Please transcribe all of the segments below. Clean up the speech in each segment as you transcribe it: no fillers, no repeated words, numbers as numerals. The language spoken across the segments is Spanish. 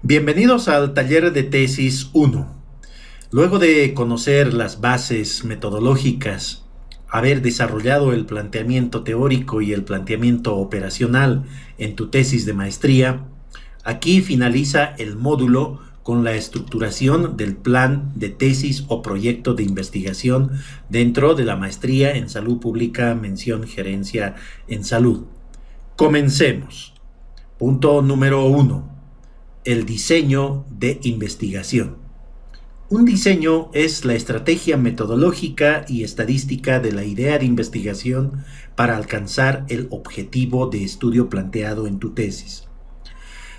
Bienvenidos al taller de tesis 1. Luego de conocer las bases metodológicas, haber desarrollado el planteamiento teórico y el planteamiento operacional en tu tesis de maestría, aquí finaliza el módulo con la estructuración del plan de tesis o proyecto de investigación dentro de la maestría en salud pública, mención gerencia en salud. Comencemos. Punto número 1. El diseño de investigación. Un diseño es la estrategia metodológica y estadística de la idea de investigación para alcanzar el objetivo de estudio planteado en tu tesis.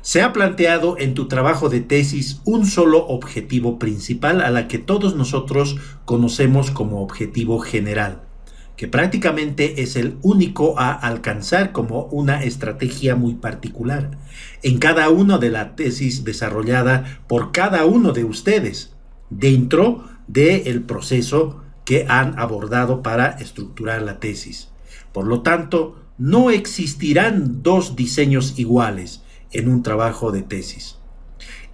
Se ha planteado en tu trabajo de tesis un solo objetivo principal a la que todos nosotros conocemos como objetivo general, que prácticamente es el único a alcanzar como una estrategia muy particular en cada una de la tesis desarrollada por cada uno de ustedes dentro del proceso que han abordado para estructurar la tesis. Por lo tanto, no existirán dos diseños iguales en un trabajo de tesis.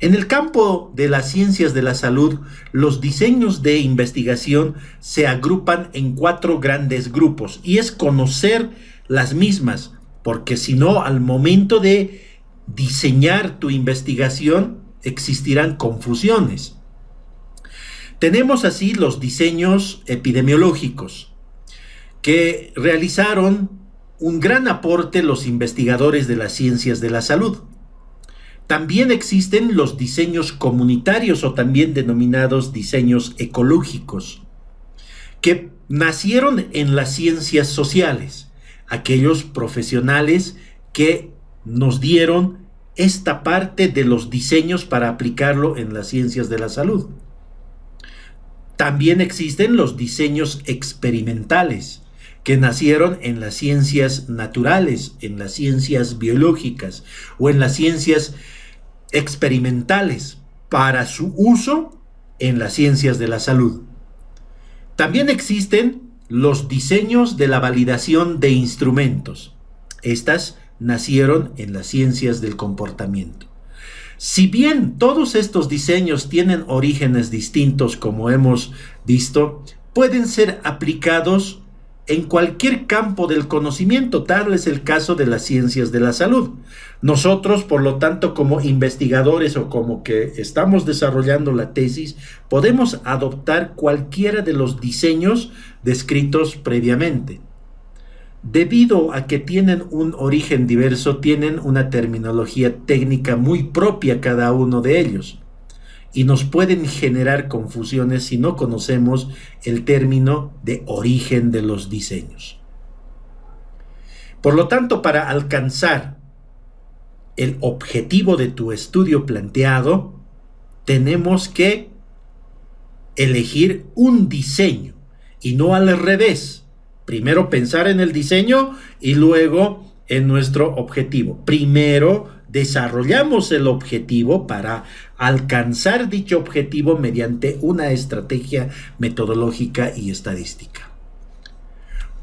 En el campo de las ciencias de la salud, los diseños de investigación se agrupan en 4 grandes grupos y es conocer las mismas, porque si no, al momento de diseñar tu investigación existirán confusiones. Tenemos así los diseños epidemiológicos, que realizaron un gran aporte los investigadores de las ciencias de la salud. También existen los diseños comunitarios o también denominados diseños ecológicos, que nacieron en las ciencias sociales, aquellos profesionales que nos dieron esta parte de los diseños para aplicarlo en las ciencias de la salud. También existen los diseños experimentales, que nacieron en las ciencias naturales, en las ciencias biológicas o en las ciencias experimentales para su uso en las ciencias de la salud. También existen los diseños de la validación de instrumentos. Estas nacieron en las ciencias del comportamiento. Si bien todos estos diseños tienen orígenes distintos, como hemos visto, pueden ser aplicados en cualquier campo del conocimiento. Tal es el caso de las ciencias de la salud. Nosotros, por lo tanto, como investigadores o como que estamos desarrollando la tesis, podemos adoptar cualquiera de los diseños descritos previamente. Debido a que tienen un origen diverso, tienen una terminología técnica muy propia cada uno de ellos, y nos pueden generar confusiones si no conocemos el término de origen de los diseños. Por lo tanto, para alcanzar el objetivo de tu estudio planteado, tenemos que elegir un diseño y no al revés. Primero pensar en el diseño y luego en nuestro objetivo. Primero desarrollamos el objetivo para alcanzar dicho objetivo mediante una estrategia metodológica y estadística.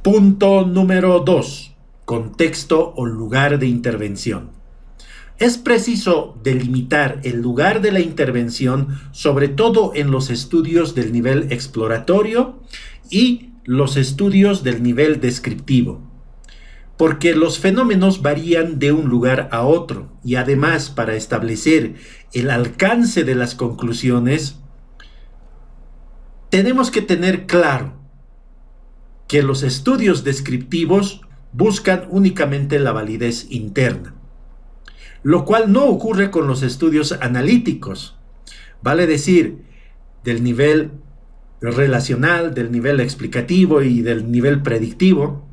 Punto número 2. Contexto o lugar de intervención. Es preciso delimitar el lugar de la intervención, sobre todo en los estudios del nivel exploratorio y los estudios del nivel descriptivo, porque los fenómenos varían de un lugar a otro y además, para establecer el alcance de las conclusiones, tenemos que tener claro que los estudios descriptivos buscan únicamente la validez interna, lo cual no ocurre con los estudios analíticos, vale decir, del nivel relacional, del nivel explicativo y del nivel predictivo,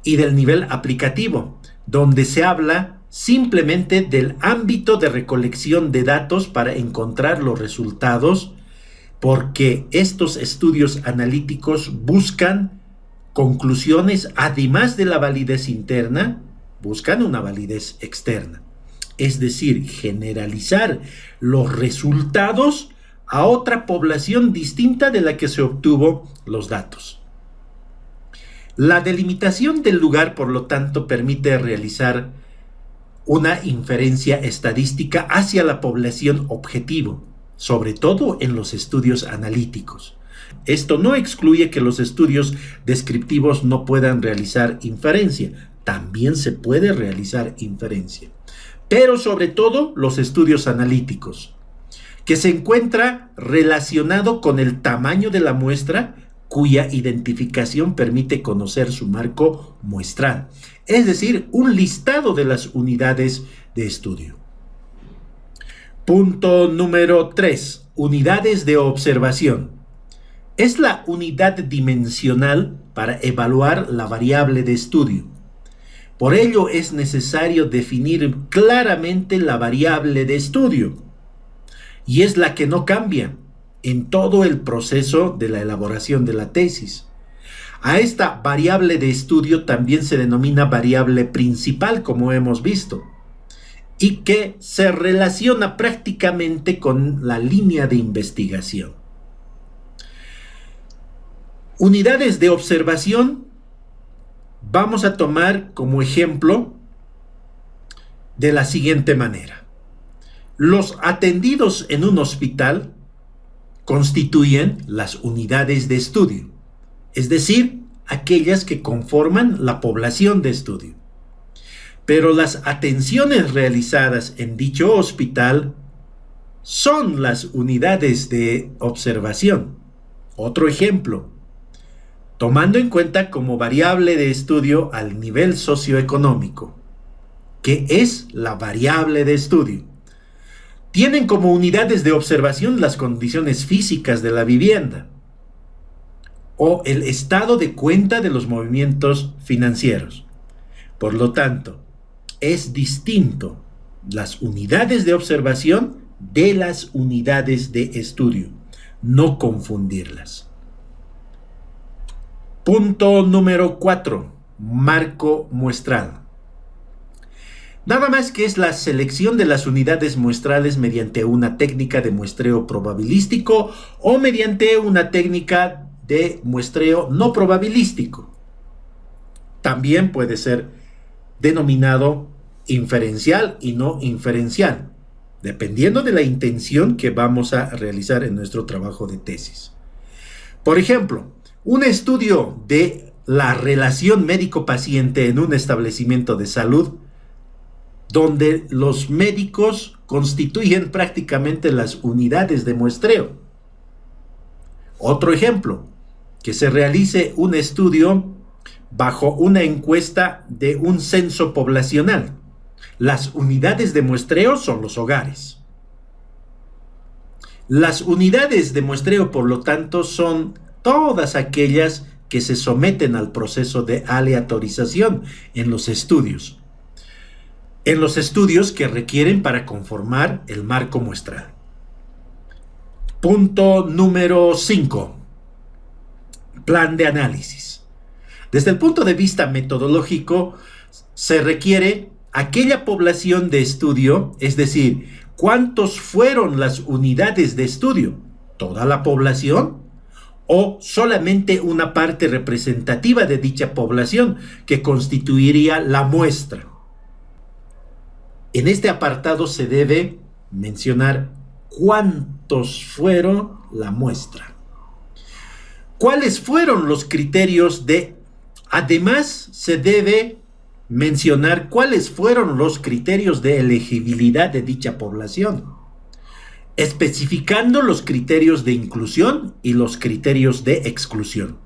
y del nivel aplicativo, donde se habla simplemente del ámbito de recolección de datos para encontrar los resultados, porque estos estudios analíticos buscan conclusiones, además de la validez interna, buscan una validez externa, es decir, generalizar los resultados a otra población distinta de la que se obtuvo los datos. La delimitación del lugar, por lo tanto, permite realizar una inferencia estadística hacia la población objetivo, sobre todo en los estudios analíticos. Esto no excluye que los estudios descriptivos no puedan realizar inferencia, también se puede realizar inferencia, pero sobre todo los estudios analíticos, que se encuentra relacionado con el tamaño de la muestra, cuya identificación permite conocer su marco muestral, es decir, un listado de las unidades de estudio. Punto número 3. Unidades de observación. Es la unidad dimensional para evaluar la variable de estudio. Por ello es necesario definir claramente la variable de estudio, y es la que no cambia en todo el proceso de la elaboración de la tesis. A esta variable de estudio también se denomina variable principal, como hemos visto, y que se relaciona prácticamente con la línea de investigación. Unidades de observación vamos a tomar como ejemplo de la siguiente manera. Los atendidos en un hospital constituyen las unidades de estudio, es decir, aquellas que conforman la población de estudio. Pero las atenciones realizadas en dicho hospital son las unidades de observación. Otro ejemplo, tomando en cuenta como variable de estudio al nivel socioeconómico, que es la variable de estudio. Tienen como unidades de observación las condiciones físicas de la vivienda o el estado de cuenta de los movimientos financieros. Por lo tanto, es distinto las unidades de observación de las unidades de estudio. No confundirlas. Punto número 4. Marco muestral. Nada más que es la selección de las unidades muestrales mediante una técnica de muestreo probabilístico o mediante una técnica de muestreo no probabilístico. También puede ser denominado inferencial y no inferencial, dependiendo de la intención que vamos a realizar en nuestro trabajo de tesis. Por ejemplo, un estudio de la relación médico-paciente en un establecimiento de salud, donde los médicos constituyen prácticamente las unidades de muestreo. Otro ejemplo, que se realice un estudio bajo una encuesta de un censo poblacional. Las unidades de muestreo son los hogares. Las unidades de muestreo, por lo tanto, son todas aquellas que se someten al proceso de aleatorización en los estudios. En los estudios que requieren para conformar el marco muestral. Punto número 5. Plan de análisis. Desde el punto de vista metodológico, se requiere aquella población de estudio, es decir, ¿cuántos fueron las unidades de estudio? ¿Toda la población? ¿O solamente una parte representativa de dicha población que constituiría la muestra? En este apartado se debe mencionar cuántos fueron la muestra. ¿Cuáles fueron los criterios de? Además, se debe mencionar cuáles fueron los criterios de elegibilidad de dicha población, especificando los criterios de inclusión y los criterios de exclusión.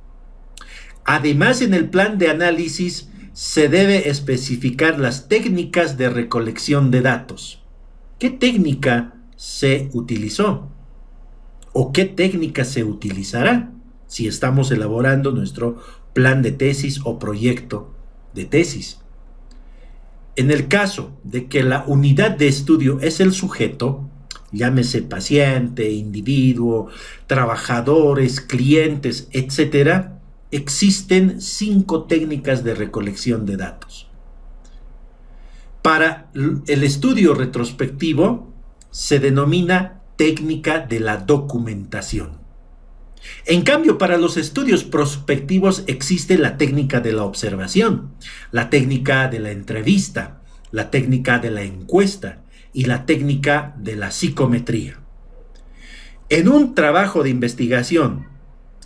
Además, en el plan de análisis se debe especificar las técnicas de recolección de datos. ¿Qué técnica se utilizó? ¿O qué técnica se utilizará si estamos elaborando nuestro plan de tesis o proyecto de tesis? En el caso de que la unidad de estudio es el sujeto, llámese paciente, individuo, trabajadores, clientes, etc., existen 5 técnicas de recolección de datos. Para el estudio retrospectivo se denomina técnica de la documentación. En cambio, para los estudios prospectivos existe la técnica de la observación, la técnica de la entrevista, la técnica de la encuesta y la técnica de la psicometría. En un trabajo de investigación,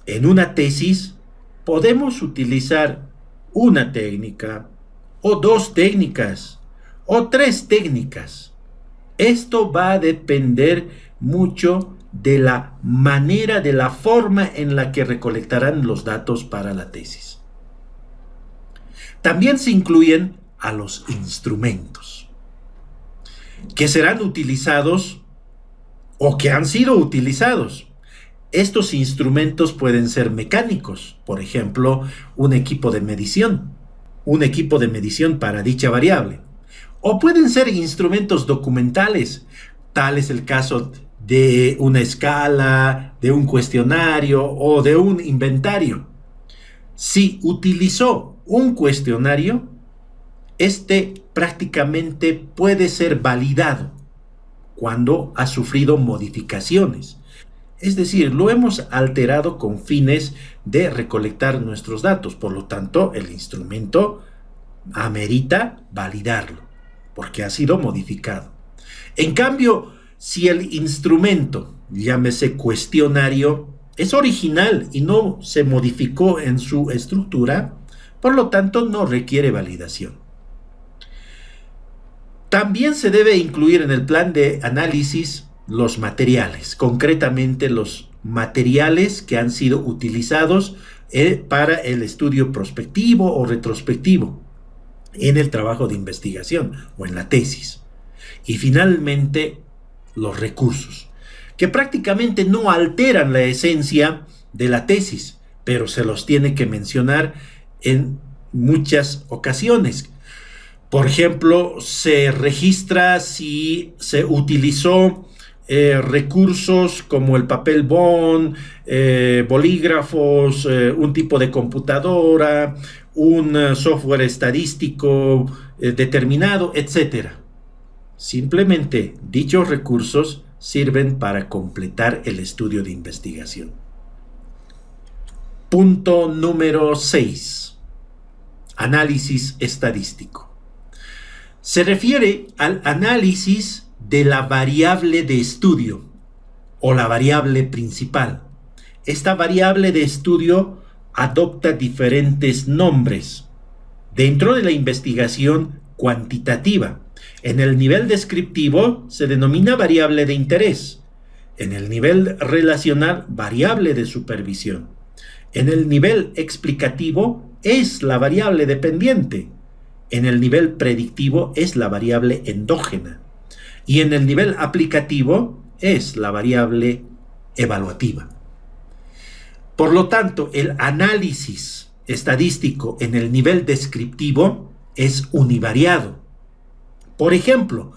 en una tesis, podemos utilizar una técnica, o dos técnicas, o tres técnicas. Esto va a depender mucho de la manera, de la forma en la que recolectarán los datos para la tesis. También se incluyen a los instrumentos que serán utilizados o que han sido utilizados. Estos instrumentos pueden ser mecánicos, por ejemplo, un equipo de medición para dicha variable. O pueden ser instrumentos documentales, tal es el caso de una escala, de un cuestionario o de un inventario. Si utilizó un cuestionario, este prácticamente puede ser validado cuando ha sufrido modificaciones. Es decir, lo hemos alterado con fines de recolectar nuestros datos. Por lo tanto, el instrumento amerita validarlo, porque ha sido modificado. En cambio, si el instrumento, llámese cuestionario, es original y no se modificó en su estructura, por lo tanto, no requiere validación. También se debe incluir en el plan de análisis los materiales, concretamente los materiales que han sido utilizados para el estudio prospectivo o retrospectivo en el trabajo de investigación o en la tesis. Y finalmente, los recursos, que prácticamente no alteran la esencia de la tesis, pero se los tiene que mencionar en muchas ocasiones. Por ejemplo, se registra si se utilizó recursos como el papel bond, bolígrafos, un tipo de computadora, un software estadístico determinado, etc. Simplemente dichos recursos sirven para completar el estudio de investigación. Punto número 6. Análisis estadístico. Se refiere al análisis de la variable de estudio o la variable principal. Esta variable de estudio adopta diferentes nombres dentro de la investigación cuantitativa. En el nivel descriptivo se denomina variable de interés. En el nivel relacional, variable de supervisión. En el nivel explicativo es la variable dependiente. En el nivel predictivo es la variable endógena. Y en el nivel aplicativo es la variable evaluativa. Por lo tanto, el análisis estadístico en el nivel descriptivo es univariado. Por ejemplo,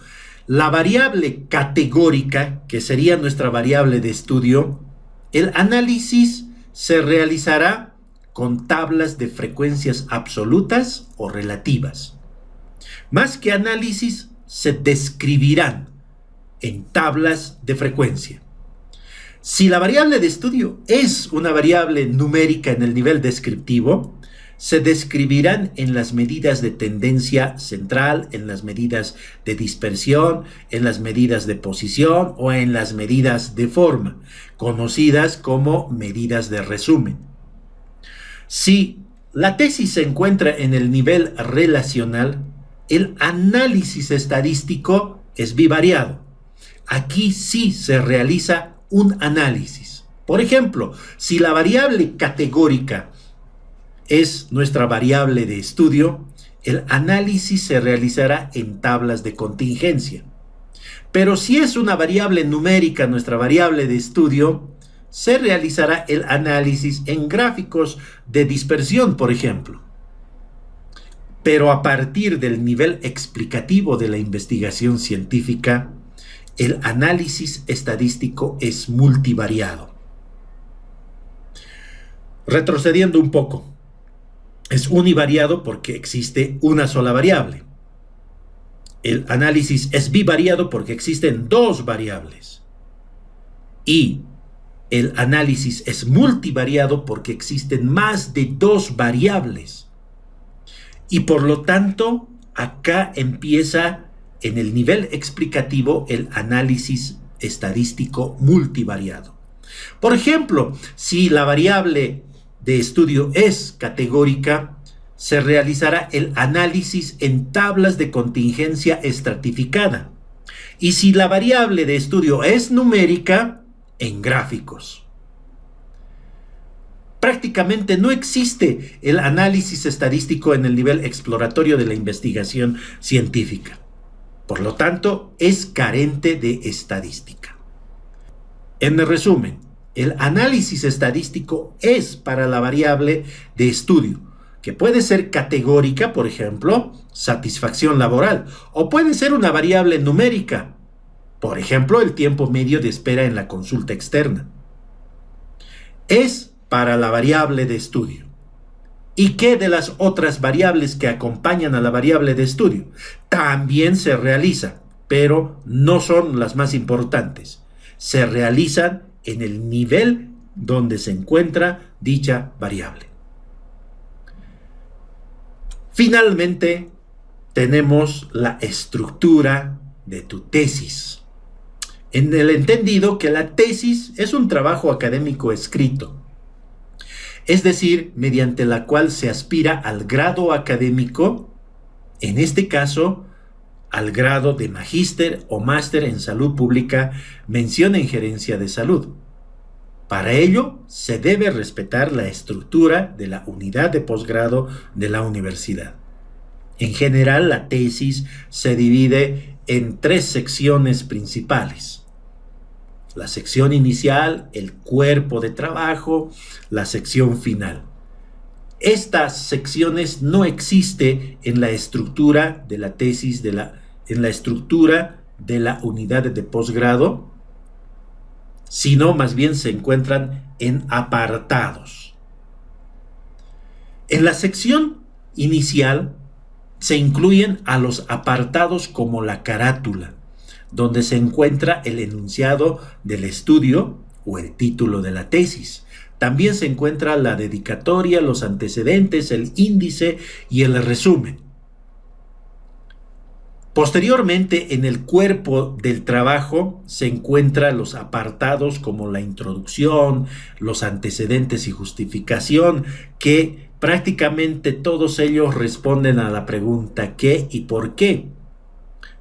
la variable categórica, que sería nuestra variable de estudio, el análisis se realizará con tablas de frecuencias absolutas o relativas. Más que análisis, se describirán en tablas de frecuencia. Si la variable de estudio es una variable numérica en el nivel descriptivo, se describirán en las medidas de tendencia central, en las medidas de dispersión, en las medidas de posición o en las medidas de forma, conocidas como medidas de resumen. Si la tesis se encuentra en el nivel relacional, el análisis estadístico es bivariado. Aquí sí se realiza un análisis. Por ejemplo, si la variable categórica es nuestra variable de estudio, el análisis se realizará en tablas de contingencia. Pero si es una variable numérica, nuestra variable de estudio, se realizará el análisis en gráficos de dispersión, por ejemplo. Pero a partir del nivel explicativo de la investigación científica, el análisis estadístico es multivariado. Retrocediendo un poco, es univariado porque existe una sola variable. El análisis es bivariado porque existen dos variables. Y el análisis es multivariado porque existen más de dos variables. Y por lo tanto, Acá empieza en el nivel explicativo el análisis estadístico multivariado. Por ejemplo, si la variable de estudio es categórica, se realizará el análisis en tablas de contingencia estratificada. Y si la variable de estudio es numérica, en gráficos. Prácticamente no existe el análisis estadístico en el nivel exploratorio de la investigación científica. Por lo tanto, es carente de estadística. En resumen, el análisis estadístico es para la variable de estudio, que puede ser categórica, por ejemplo, satisfacción laboral, o puede ser una variable numérica, por ejemplo, el tiempo medio de espera en la consulta externa. Es para la variable de estudio. ¿Y qué de las otras variables que acompañan a la variable de estudio? También se realiza, pero no son las más importantes. Se realizan en el nivel donde se encuentra dicha variable. Finalmente, tenemos la estructura de tu tesis. En el entendido que la tesis es un trabajo académico escrito, es decir, mediante la cual se aspira al grado académico, en este caso, al grado de magíster o máster en salud pública, mención en gerencia de salud. Para ello, se debe respetar la estructura de la unidad de posgrado de la universidad. En general, la tesis se divide en 3 secciones principales. La sección inicial, el cuerpo de trabajo, la sección final. Estas secciones no existen en la estructura de la tesis, en la estructura de la unidad de posgrado, sino más bien se encuentran en apartados. En la sección inicial se incluyen a los apartados como la carátula, donde se encuentra el enunciado del estudio o el título de la tesis. También se encuentra la dedicatoria, los antecedentes, el índice y el resumen. Posteriormente, en el cuerpo del trabajo se encuentran los apartados como la introducción, los antecedentes y justificación, que prácticamente todos ellos responden a la pregunta ¿qué y por qué?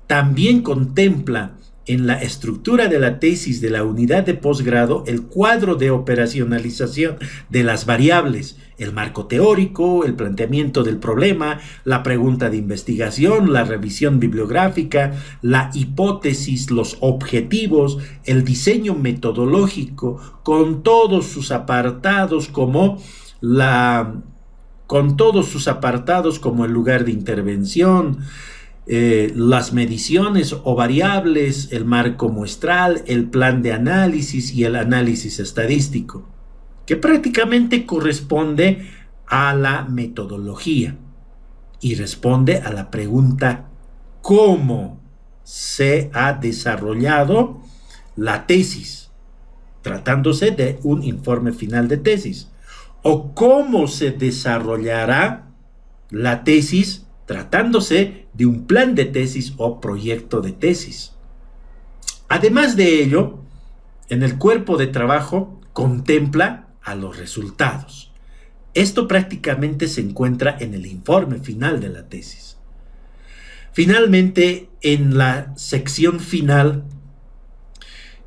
También contempla en la estructura de la tesis de la unidad de posgrado el cuadro de operacionalización de las variables, el marco teórico, el planteamiento del problema, la pregunta de investigación, la revisión bibliográfica, la hipótesis, los objetivos, el diseño metodológico, con todos sus apartados como el lugar de intervención, las mediciones o variables, el marco muestral, el plan de análisis y el análisis estadístico, que prácticamente corresponde a la metodología y responde a la pregunta ¿cómo se ha desarrollado la tesis? Tratándose de un informe final de tesis. ¿O cómo se desarrollará la tesis? Tratándose de un plan de tesis o proyecto de tesis. Además de ello, en el cuerpo de trabajo contempla a los resultados. Esto prácticamente se encuentra en el informe final de la tesis. Finalmente, en la sección final,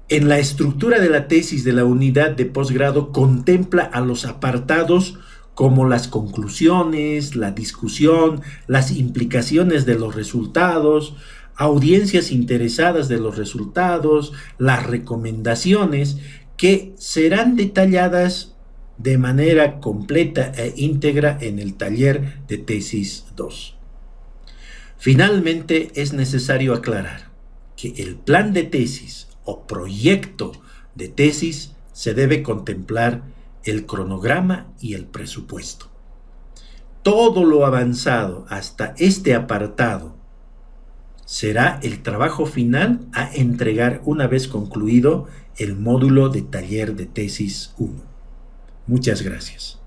en la estructura de la tesis de la unidad de posgrado contempla a los apartados como las conclusiones, la discusión, las implicaciones de los resultados, audiencias interesadas de los resultados, las recomendaciones, que serán detalladas de manera completa e íntegra en el taller de tesis 2. Finalmente, es necesario aclarar que el plan de tesis o proyecto de tesis se debe contemplar el cronograma y el presupuesto. Todo lo avanzado hasta este apartado será el trabajo final a entregar una vez concluido el módulo de taller de tesis 1. Muchas gracias.